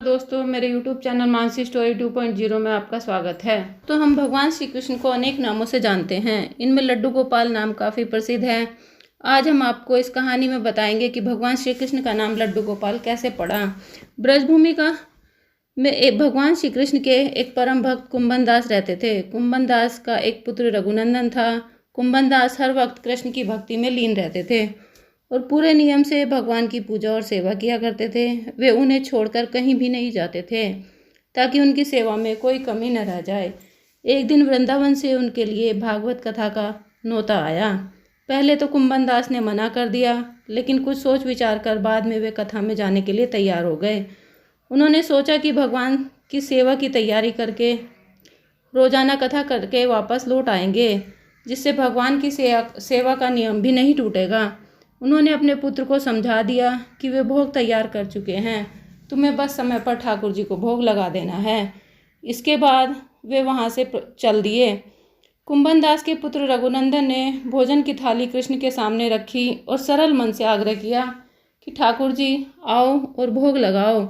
दोस्तों, मेरे YouTube channel Mansi story 2.0 में आपका स्वागत है। तो हम भगवान श्री कृष्ण को अनेक नामों से जानते हैं। इनमें लड्डू गोपाल नाम काफ़ी प्रसिद्ध है। आज हम आपको इस कहानी में बताएंगे कि भगवान श्री कृष्ण का नाम लड्डू गोपाल कैसे पड़ा। ब्रजभूमि में भगवान श्री कृष्ण के एक परम भक्त कुंभन दास रहते थे। कुंभन दास का एक पुत्र रघुनंदन था। कुंभन दास हर वक्त कृष्ण की भक्ति में लीन रहते थे और पूरे नियम से भगवान की पूजा और सेवा किया करते थे। वे उन्हें छोड़कर कहीं भी नहीं जाते थे ताकि उनकी सेवा में कोई कमी न रह जाए। एक दिन वृंदावन से उनके लिए भागवत कथा का नोता आया। पहले तो कुंभन दास ने मना कर दिया, लेकिन कुछ सोच विचार कर बाद में वे कथा में जाने के लिए तैयार हो गए। उन्होंने सोचा कि भगवान की सेवा की तैयारी करके रोजाना कथा करके वापस लौट आएंगे, जिससे भगवान की सेवा का नियम भी नहीं टूटेगा। उन्होंने अपने पुत्र को समझा दिया कि वे भोग तैयार कर चुके हैं, तुम्हें बस समय पर ठाकुर जी को भोग लगा देना है। इसके बाद वे वहाँ से चल दिए। कुंभन दास के पुत्र रघुनंदन ने भोजन की थाली कृष्ण के सामने रखी और सरल मन से आग्रह किया कि ठाकुर जी आओ और भोग लगाओ।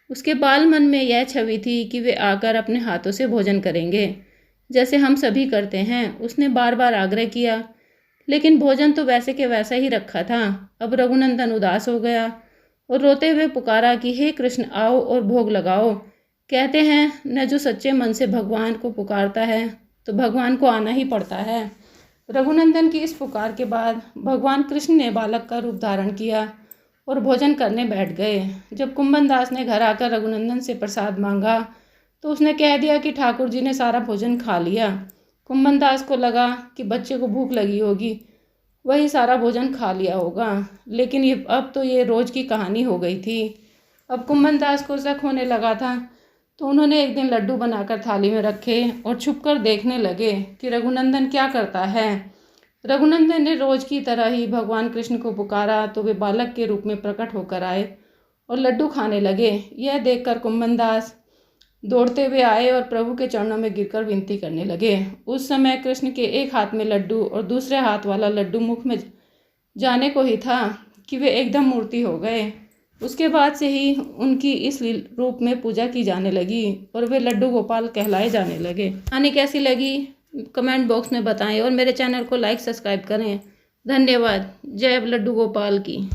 उसके बाल मन में यह छवि थी कि वे आकर अपने हाथों से भोजन करेंगे, जैसे हम सभी करते हैं। उसने बार बार आग्रह किया, लेकिन भोजन तो वैसे के वैसा ही रखा था। अब रघुनंदन उदास हो गया और रोते हुए पुकारा कि हे कृष्ण, आओ और भोग लगाओ। कहते हैं न जो सच्चे मन से भगवान को पुकारता है तो भगवान को आना ही पड़ता है। रघुनंदन की इस पुकार के बाद भगवान कृष्ण ने बालक का रूप धारण किया और भोजन करने बैठ गए। जब कुंभन दास ने घर आकर रघुनंदन से प्रसाद मांगा तो उसने कह दिया कि ठाकुर जी ने सारा भोजन खा लिया। कुंभन दास को लगा कि बच्चे को भूख लगी होगी, वही सारा भोजन खा लिया होगा, लेकिन अब तो ये रोज़ की कहानी हो गई थी। अब कुंभन दास को शक होने लगा था, तो उन्होंने एक दिन लड्डू बनाकर थाली में रखे और छुपकर देखने लगे कि रघुनंदन क्या करता है। रघुनंदन ने रोज़ की तरह ही भगवान कृष्ण को पुकारा तो वे बालक के रूप में प्रकट होकर आए और लड्डू खाने लगे। यह देखकर कुंभन दास दौड़ते हुए आए और प्रभु के चरणों में गिरकर विनती करने लगे। उस समय कृष्ण के एक हाथ में लड्डू और दूसरे हाथ वाला लड्डू मुख में जाने को ही था कि वे एकदम मूर्ति हो गए। उसके बाद से ही उनकी इस रूप में पूजा की जाने लगी और वे लड्डू गोपाल कहलाए जाने लगे। कहानी कैसी लगी कमेंट बॉक्स में बताएं और मेरे चैनल को लाइक सब्सक्राइब करें। धन्यवाद। जय लड्डू गोपाल की।